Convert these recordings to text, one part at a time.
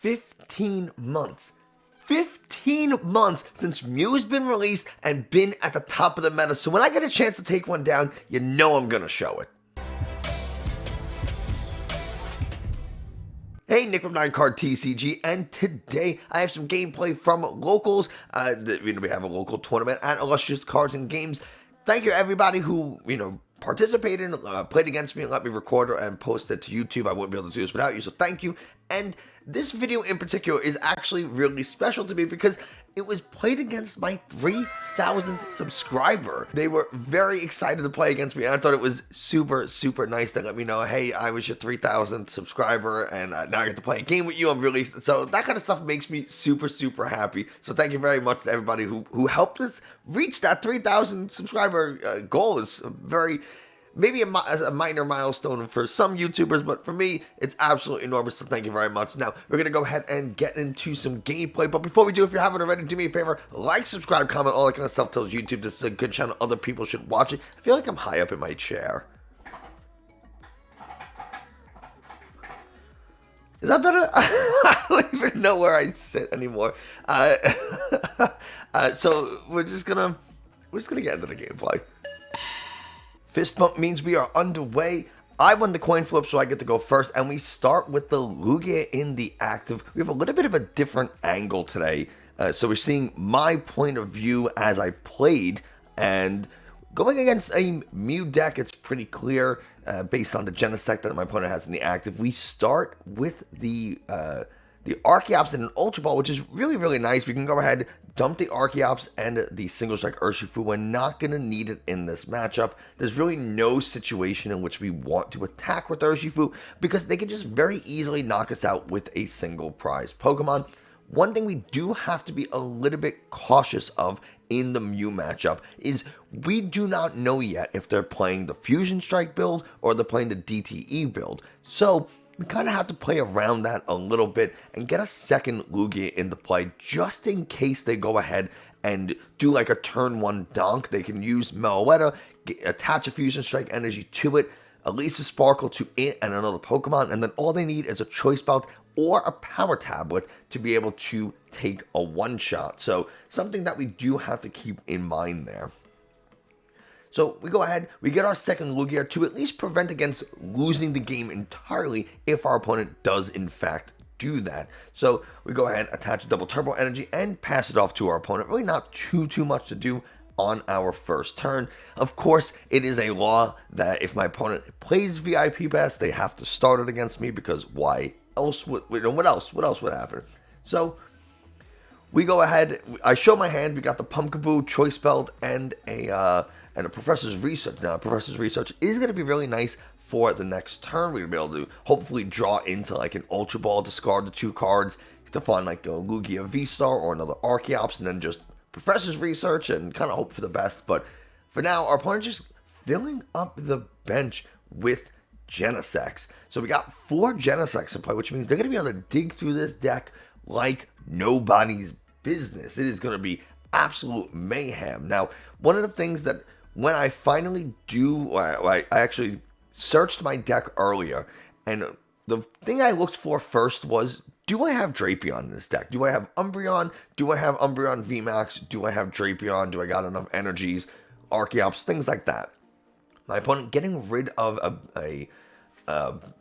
15 months. 15 months since Mew's been released and been at the top of the meta. So when I get a chance to take one down, you know I'm going to show it. Hey, Nick from 9Card TCG, and today I have some gameplay from locals. We have a local tournament at Illustrious Cards and Games. Thank you everybody who, participated, played against me, and let me record and post it to YouTube. I wouldn't be able to do this without you, so thank you. And this video in particular is actually really special to me because it was played against my 3,000th subscriber. They were very excited to play against me, and I thought it was super, super nice to let me know, hey, I was your 3,000th subscriber, and now I get to play a game with you. I'm really, so that kind of stuff makes me super, super happy. So thank you very much to everybody who helped us reach that 3,000 subscriber goal. Is very, maybe a minor milestone for some YouTubers, but for me, it's absolutely enormous, so thank you very much. Now, we're going to go ahead and get into some gameplay, but before we do, if you haven't already, do me a favor, like, subscribe, comment, all that kind of stuff tells YouTube this is a good channel, other people should watch it. I feel like I'm high up in my chair. Is that better? I don't even know where I sit anymore. So we're just gonna get into the gameplay. Fist bump means we are underway. I won the coin flip, so I get to go first, and we start with the Lugia in the active. We have a little bit of a different angle today. So we're seeing my point of view as I played, and going against a Mew deck, it's pretty clear based on the Genesect that my opponent has in the active. We start with the Archeops and an Ultra Ball, which is really, really nice. We can go ahead, dump the Archeops and the Single Strike Urshifu. We're not going to need it in this matchup. There's really no situation in which we want to attack with Urshifu because they can just very easily knock us out with a single prize Pokemon. One thing we do have to be a little bit cautious of in the Mew matchup is we do not know yet if they're playing the Fusion Strike build or they're playing the DTE build. So we kind of have to play around that a little bit and get a second Lugia into play just in case they go ahead and do like a turn 1 donk. They can use Meloetta, attach a Fusion Strike energy to it, release a Sparkle to it and another Pokemon, and then all they need is a Choice Belt or a Power Tablet to be able to take a one-shot. So something that we do have to keep in mind there. So we go ahead, we get our second Lugia to at least prevent against losing the game entirely if our opponent does in fact do that. So we go ahead, attach a double turbo energy and pass it off to our opponent. Really not too much to do on our first turn. Of course, it is a law that if my opponent plays VIP Pass, they have to start it against me because why else would, what else would happen? So we go ahead, I show my hand, we got the Pumpkaboo, Choice Belt, and a Professor's Research. Now, Professor's Research is going to be really nice for the next turn. We're going to be able to hopefully draw into like an Ultra Ball, discard the 2 cards to find like a Lugia VSTAR or another Archeops, and then just Professor's Research and kind of hope for the best. But for now, our opponent just filling up the bench with Genesects. So we got 4 Genesects in play, which means they're going to be able to dig through this deck like nobody's business. It is going to be absolute mayhem. Now, one of the things that when I finally do, I actually searched my deck earlier, and the thing I looked for first was, do I have Drapion in this deck? Do I have Umbreon? Do I have Umbreon VMAX? Do I have Drapion? Do I got enough energies, Archeops, things like that? My opponent getting rid of a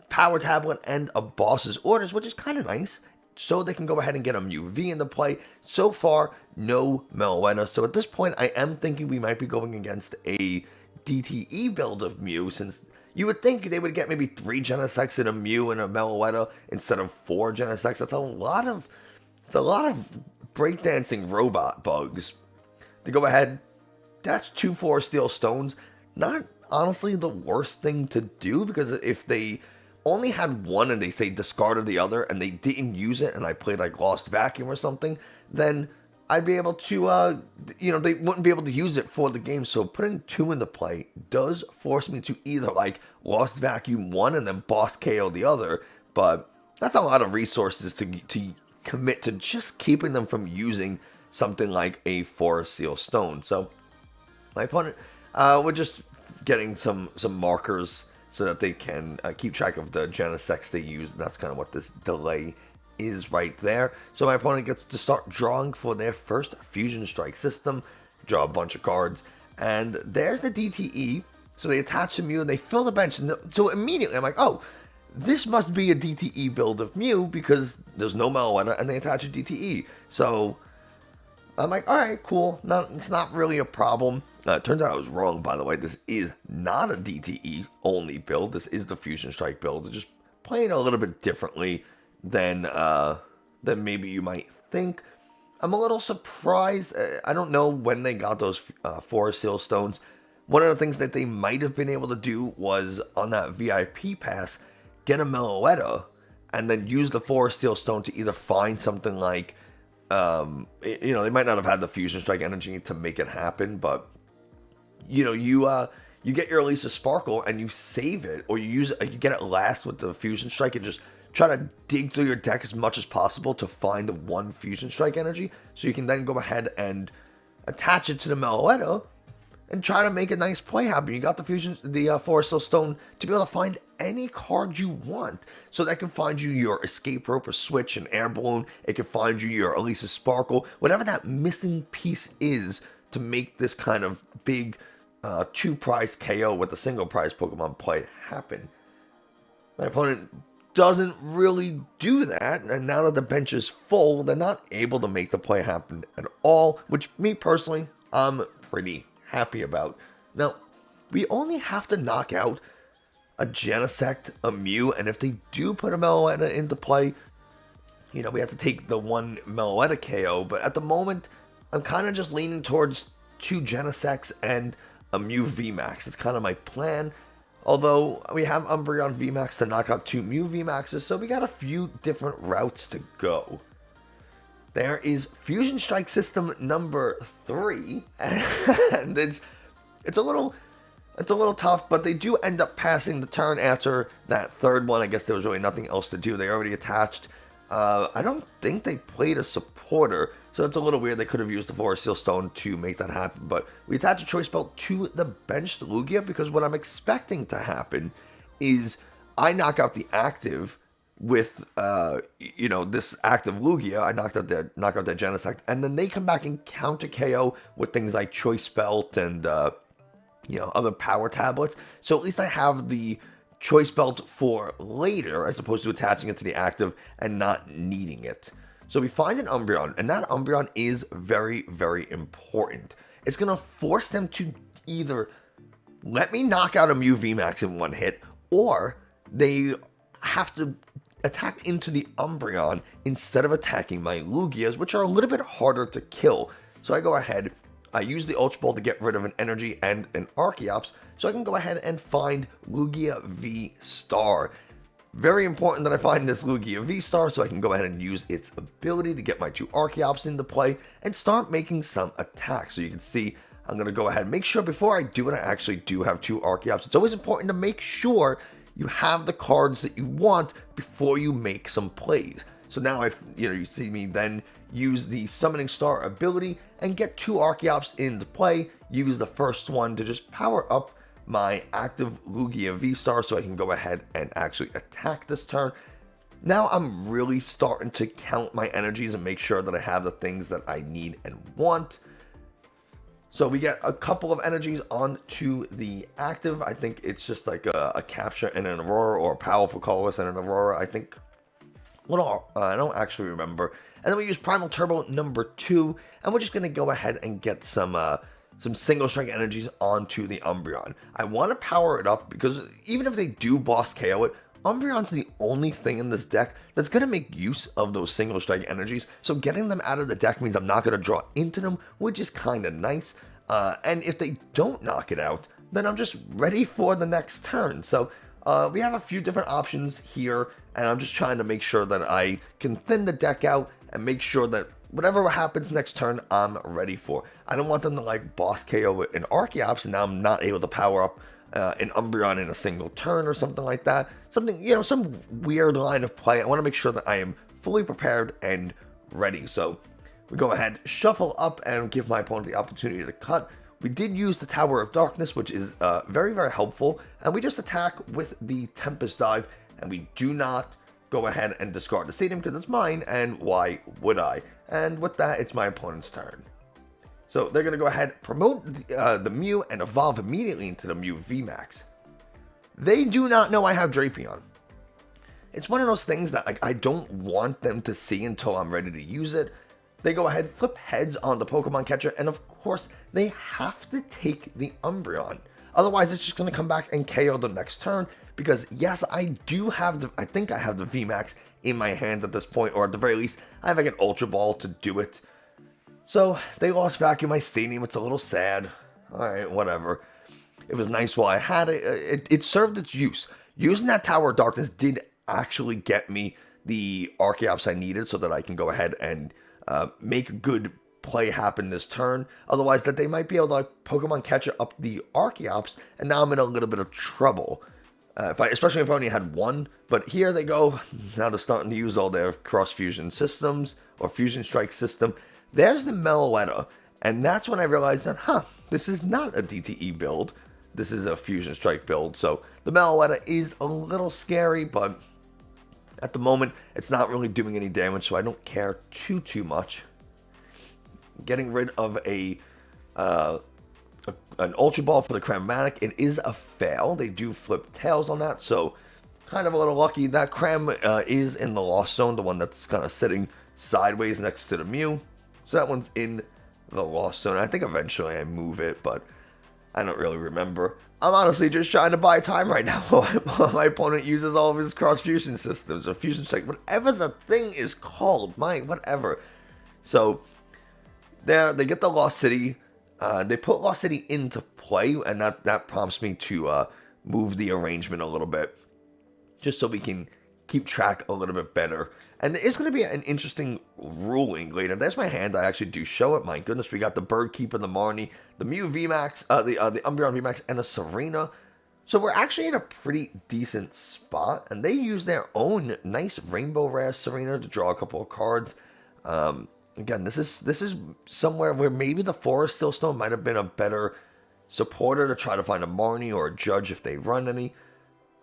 Power Tablet and a Boss's Orders, which is kind of nice, so they can go ahead and get a Mew V into play. So far, no Meloetta. So at this point, I am thinking we might be going against a DTE build of Mew, since you would think they would get maybe 3 Genesects in a Mew and a Meloetta instead of 4 Genesects. That's a lot of breakdancing robot bugs. To go ahead, that's 2 Forest Steel Stones. Not honestly the worst thing to do, because if they only had one and they say discarded the other and they didn't use it and I played like Lost Vacuum or something, then I'd be able to, they wouldn't be able to use it for the game. So putting 2 into play does force me to either like Lost Vacuum one and then Boss KO the other, but that's a lot of resources to commit to just keeping them from using something like a Forest Steel Stone. So my opponent, we're just getting some markers so that they can keep track of the Genesects they use. That's kind of what this delay is right there. So my opponent gets to start drawing for their first Fusion Strike system, draw a bunch of cards, and there's the DTE. So they attach the Mew and they fill the bench. And so immediately I'm like, oh, this must be a DTE build of Mew because there's no Meloetta and they attach a DTE. So I'm like, all right, cool. It's not really a problem. It turns out I was wrong, by the way. This is not a DTE only build. This is the Fusion Strike build. It's just playing a little bit differently than maybe you might think. I'm a little surprised. I don't know when they got those Forest Seal Stones. One of the things that they might have been able to do was on that VIP pass, get a Meloetta, and then use the Forest Steel Stone to either find something like, they might not have had the Fusion Strike energy to make it happen, but, you get your Elisa Sparkle and you save it, or you get it last with the Fusion Strike and just try to dig through your deck as much as possible to find the one Fusion Strike energy, so you can then go ahead and attach it to the Meloetta and try to make a nice play happen. You got the Forest Steel Stone to be able to find any card you want. So that can find you your Escape Rope, a Switch, an Air Balloon. It can find you your Elisa Sparkle. Whatever that missing piece is to make this kind of big 2-prize KO with a single prize Pokemon play happen. My opponent doesn't really do that, and now that the bench is full, they're not able to make the play happen at all, which me personally, I'm pretty happy about. Now, we only have to knock out a Genesect, a Mew, and if they do put a Meloetta into play, we have to take the one Meloetta KO, but at the moment, I'm kind of just leaning towards 2 Genesects and a Mew VMAX. It's kind of my plan, although we have Umbreon VMAX to knock out 2 Mew VMAXs, so we got a few different routes to go. There is Fusion Strike system number 3, and it's a little tough, but they do end up passing the turn after that third one. I guess there was really nothing else to do. They already attached. I don't think they played a supporter, so it's a little weird. They could have used the Forest Seal Stone to make that happen, but we attach a Choice Belt to the benched Lugia because what I'm expecting to happen is I knock out the active with this active Lugia. I knock out their Genesect, and then they come back and counter KO with things like Choice Belt and other power tablets. So at least I have the Choice Belt for later, as opposed to attaching it to the active and not needing it. So we find an Umbreon, and that Umbreon is very, very important. It's going to force them to either let me knock out a Mew VMAX in one hit, or they have to attack into the Umbreon instead of attacking my Lugias, which are a little bit harder to kill. So I go ahead, I use the Ultra Ball to get rid of an Energy and an Archeops, so I can go ahead and find Lugia VSTAR. Very important that I find this Lugia VSTAR so I can go ahead and use its ability to get my 2 Archeops into play and start making some attacks. So you can see I'm going to go ahead and make sure before I do it, I actually do have 2 Archeops. It's always important to make sure you have the cards that you want before you make some plays. So now you see me then use the Summoning Star ability and get 2 Archeops into play. Use the first one to just power up my active Lugia VSTAR so I can go ahead and actually attack this turn. Now I'm really starting to count my energies and make sure that I have the things that I need and want. So we get a couple of energies onto the active. I think it's just like a Capture and an Aurora, or a Powerful Colorless and an Aurora, I think. I don't actually remember. And then we use Primal Turbo number 2, and we're just going to go ahead and get some single strike energies onto the Umbreon. I want to power it up because even if they do boss KO it, Umbreon's the only thing in this deck that's going to make use of those single strike energies, so getting them out of the deck means I'm not going to draw into them, which is kind of nice. And if they don't knock it out, then I'm just ready for the next turn. So we have a few different options here, and I'm just trying to make sure that I can thin the deck out and make sure that whatever happens next turn, I'm ready for. I don't want them to like boss KO an Archeops, and now I'm not able to power up an Umbreon in a single turn or something like that. Something, some weird line of play. I want to make sure that I am fully prepared and ready. So we go ahead, shuffle up, and give my opponent the opportunity to cut. We did use the Tower of Darkness, which is very, very helpful. And we just attack with the Tempest Dive, and we do not go ahead and discard the stadium because it's mine, and why would I? And with that, it's my opponent's turn. So they're going to go ahead, promote the Mew, and evolve immediately into the Mew VMAX. They do not know I have Drapion. It's one of those things that I don't want them to see until I'm ready to use it. They go ahead, flip heads on the Pokemon catcher, and of course, they have to take the Umbreon. Otherwise, it's just going to come back and KO the next turn, because yes, I think I have the VMAX in my hand at this point, or at the very least, I have like an Ultra Ball to do it. So, they lost Vacuum my Stadium, it's a little sad. Alright, whatever. It was nice while I had it. It served its use. Using that Tower of Darkness did actually get me the Archeops I needed so that I can go ahead and make a good play happen this turn. Otherwise, that they might be able to Pokemon catch up the Archeops, and now I'm in a little bit of trouble. Especially if I only had one. But here they go. Now they're starting to use all their cross-fusion systems, or Fusion Strike system. There's the Meloetta, and that's when I realized that, this is not a DTE build. This is a Fusion Strike build. So the Meloetta is a little scary, but at the moment, it's not really doing any damage, so I don't care too much. Getting rid of an Ultra Ball for the Crammatic, it is a fail. They do flip tails on that, so kind of a little lucky. That Cram is in the Lost Zone, the one that's kind of sitting sideways next to the Mew. So that one's in the Lost Zone. I think eventually I move it, but I don't really remember. I'm honestly just trying to buy time right now while my opponent uses all of his cross-fusion systems, or Fusion Strike, whatever the thing is called, whatever. So, there, they get the Lost City. They put Lost City into play, and that prompts me to move the arrangement a little bit, just so we can keep track a little bit better. And there is going to be an interesting ruling later. There's my hand. I actually do show it. My goodness, we got the Bird Keeper, the Marnie, the Mew VMAX, the Umbreon VMAX, and a Serena. So we're actually in a pretty decent spot. And they use their own nice Rainbow Rare Serena to draw a couple of cards. Again, this is somewhere where maybe the Forest Stillstone might have been a better supporter to try to find a Marnie or a Judge if they run any.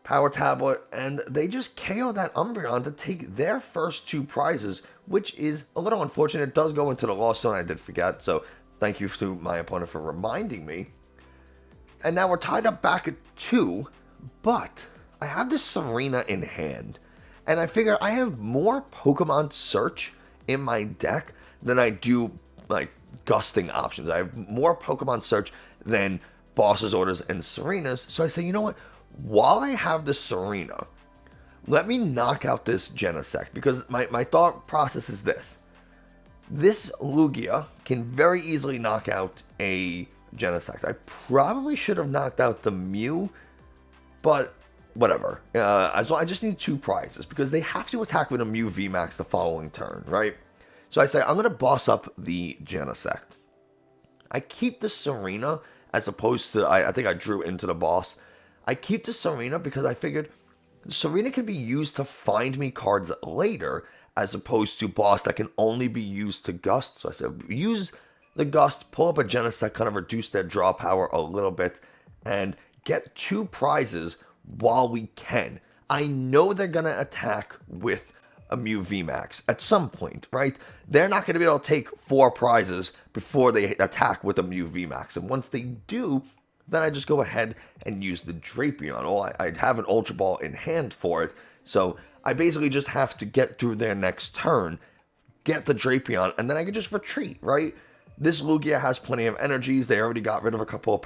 Power Tablet, and they just KO that Umbreon to take their first two prizes, which is a little unfortunate. It does go into the Lost Zone, I did forget, so thank you to my opponent for reminding me. And now we're tied up back at 2, but I have this Serena in hand, and I figure I have more Pokemon Search in my deck than I do, gusting options. I have more Pokemon Search than Boss's Orders and Serenas, so I say, you know what? While I have this Serena, let me knock out this Genesect, because my thought process is this. This Lugia can very easily knock out a Genesect. I probably should have knocked out the Mew, but whatever. I just need 2 prizes, because they have to attack with a Mew VMAX the following turn, right? So I say, I'm going to boss up the Genesect. I keep the Serena, as opposed to, I think I drew into the boss. I keep the Serena because I figured Serena can be used to find me cards later, as opposed to boss that can only be used to gust. So I said, use the gust, pull up a Genesect, kind of reduce their draw power a little bit, and get 2 prizes while we can. I know they're going to attack with a Mew VMAX at some point, right? They're not going to be able to take 4 prizes before they attack with a Mew VMAX. And once they do, then I just go ahead and use the Drapion. Oh, I'd have an Ultra Ball in hand for it. So I basically just have to get through their next turn, get the Drapion, and then I can just retreat, right? This Lugia has plenty of energies. They already got rid of a couple of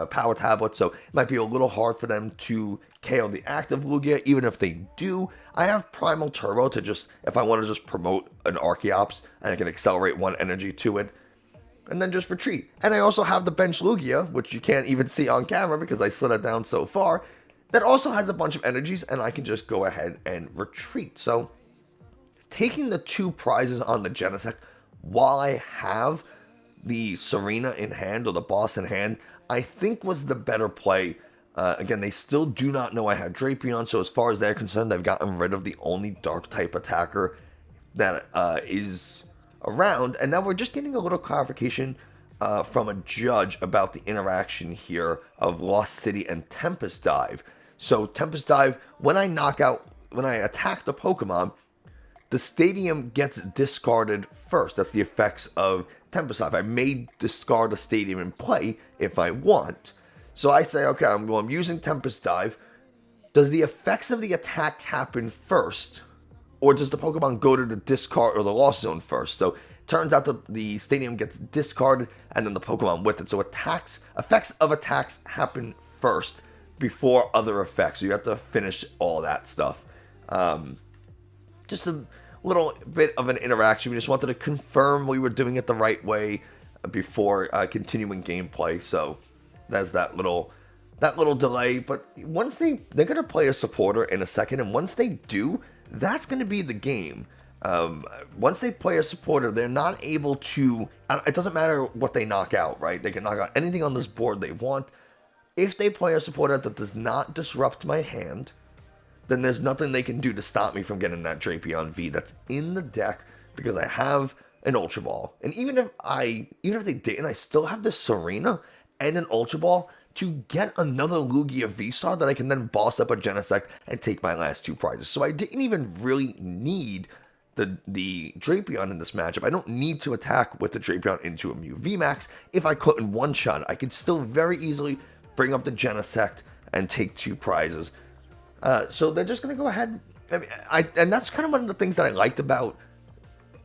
power tablets, so it might be a little hard for them to KO the active Lugia. Even if they do, I have Primal Turbo to just, if I want to just promote an Archeops, and I can accelerate 1 energy to it, and then just retreat. And I also have the bench Lugia, which you can't even see on camera because I slid it down so far, that also has a bunch of energies, and I can just go ahead and retreat. So, taking the 2 prizes on the Genesect while I have the Serena in hand, or the boss in hand, I think was the better play. Again, they still do not know I have Drapion, so as far as they're concerned, they've gotten rid of the only Dark-type attacker that is around, and now we're just getting a little clarification from a judge about the interaction here of Lost City and Tempest Dive. So Tempest Dive, when I knock out when I attack the Pokemon, the stadium gets discarded first. That's the effects of Tempest Dive. I may discard a stadium in play if I want. So I say, okay, I'm using Tempest Dive. Does the effects of the attack happen first? Or does the Pokemon go to the discard or the lost zone first? So turns out the stadium gets discarded and then the Pokemon with it. So effects of attacks happen first before other effects. So you have to finish all that stuff. Just a little bit of an interaction. We just wanted to confirm we were doing it the right way before continuing gameplay. So there's that little delay. But once they're going to play a supporter in a second, and once they do, that's going to be the game. Once they play a supporter, they're not able to... It doesn't matter what they knock out, right? They can knock out anything on this board they want. If they play a supporter that does not disrupt my hand, then there's nothing they can do to stop me from getting that Drapion V that's in the deck, because I have an Ultra Ball. And even if they didn't, I still have this Serena and an Ultra Ball to get another Lugia VSTAR that I can then boss up a Genesect and take my last 2 prizes. So I didn't even really need the Drapion in this matchup. I don't need to attack with the Drapion into a Mew VMAX. If I couldn't one-shot it, I could still very easily bring up the Genesect and take 2 prizes. So they're just going to go ahead. And that's kind of one of the things that I liked about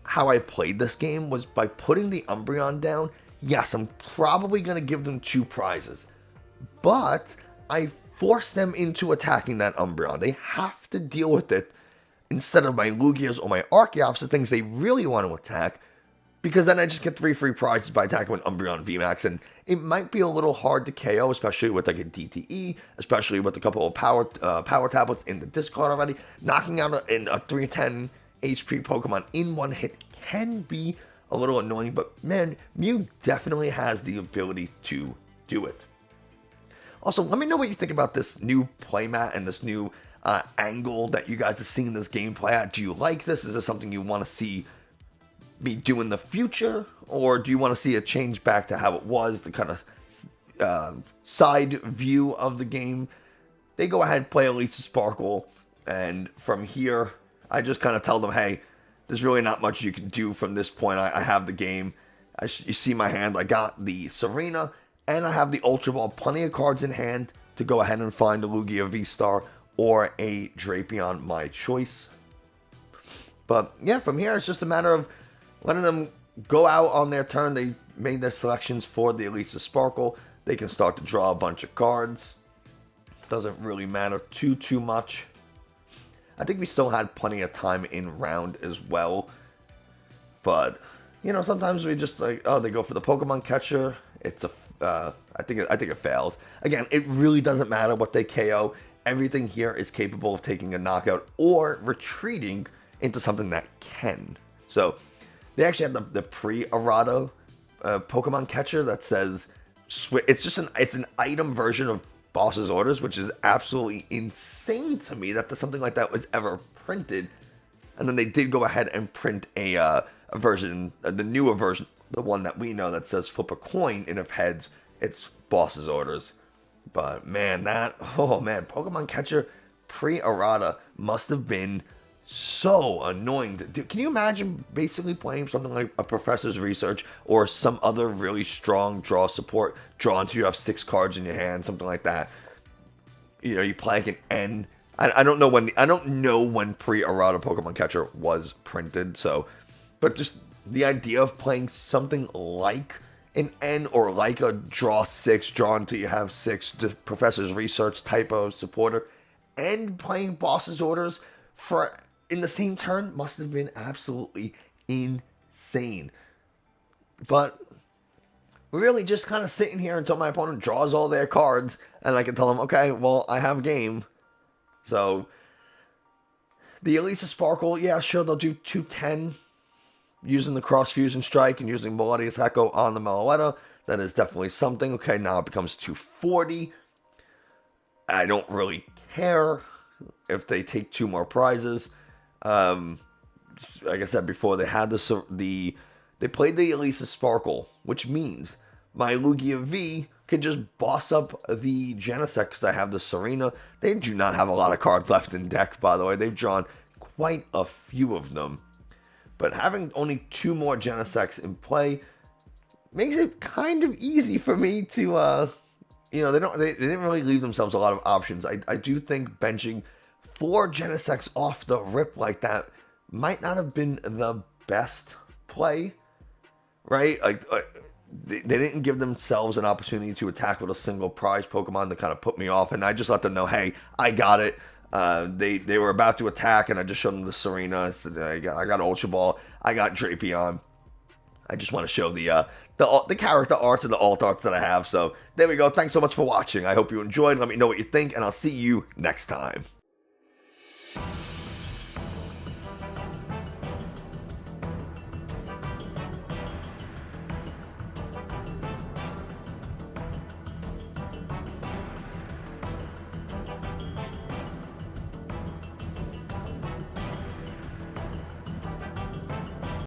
how I played this game, was by putting the Umbreon down. Yes, I'm probably going to give them 2 prizes, but I force them into attacking that Umbreon. They have to deal with it instead of my Lugias or my Archeops, the things they really want to attack, because then I just get 3 free prizes by attacking with Umbreon VMAX, and it might be a little hard to KO, especially with like a DTE, especially with a couple of power tablets in the discard already. Knocking out a 310 HP Pokemon in one hit can be a little annoying, but man, Mew definitely has the ability to do it. Also, let me know what you think about this new playmat and this new angle that you guys are seeing this gameplay at. Do you like this? Is this something you want to see me do in the future, or do you want to see a change back to how it was, the kind of side view of the game? They go ahead, play Elisa Sparkle, and from here, I just kind of tell them, hey, there's really not much you can do from this point. I have the game. You see my hand. I got the Serena, and I have the Ultra Ball. Plenty of cards in hand to go ahead and find a Lugia VSTAR or a Drapion, my choice. But yeah, from here, it's just a matter of letting them go out on their turn. They made their selections for the Elisa Sparkle. They can start to draw a bunch of cards. Doesn't really matter too much. I think we still had plenty of time in round as well. But, you know, sometimes we just like, oh, they go for the Pokemon catcher. It's I think it failed. Again, it really doesn't matter what they KO. Everything here is capable of taking a knockout or retreating into something that can. So they actually have the pre-errata Pokemon catcher that says it's an item version of Boss's Orders, which is absolutely insane to me that something like that was ever printed. And then they did go ahead and print a version, the newer version, the one that we know that says flip a coin, and if heads, it's Boss's Orders. But man, Pokemon catcher pre-errata must have been so annoying to do. Can you imagine basically playing something like a Professor's Research or some other really strong draw support, draw until you have 6 cards in your hand, something like that? You know, you play like an N. I don't know when pre-errata Pokemon catcher was printed, so, but just the idea of playing something like an N or like a draw 6, draw until you have 6, Professor's Research type of supporter, and playing Boss's Orders in the same turn must have been absolutely insane. But really just kind of sitting here until my opponent draws all their cards, and I can tell them, okay, well, I have game. So the Elisa Sparkle, yeah, sure, they'll do 210 using the Cross Fusion Strike and using Melodious Echo on the Meloetta. That is definitely something. Okay, now it becomes 240. I don't really care if they take 2 more prizes. Like I said before, they had they played the Elisa Sparkle, which means my Lugia V can just boss up the Genesect because I have the Serena. They do not have a lot of cards left in deck, by the way. They've drawn quite a few of them. But having only 2 more Genesects in play makes it kind of easy for me to, they didn't really leave themselves a lot of options. I do think benching 4 Genesects off the rip like that might not have been the best play, right? They didn't give themselves an opportunity to attack with a single prize Pokemon to kind of put me off, and I just let them know, hey, I got it. They were about to attack, and I just showed them the Serena. I said, I got Ultra Ball, I got Drapion. I just want to show the character arts and the alt arts that I have. So there we go. Thanks so much for watching. I hope you enjoyed. Let me know what you think, and I'll see you next time.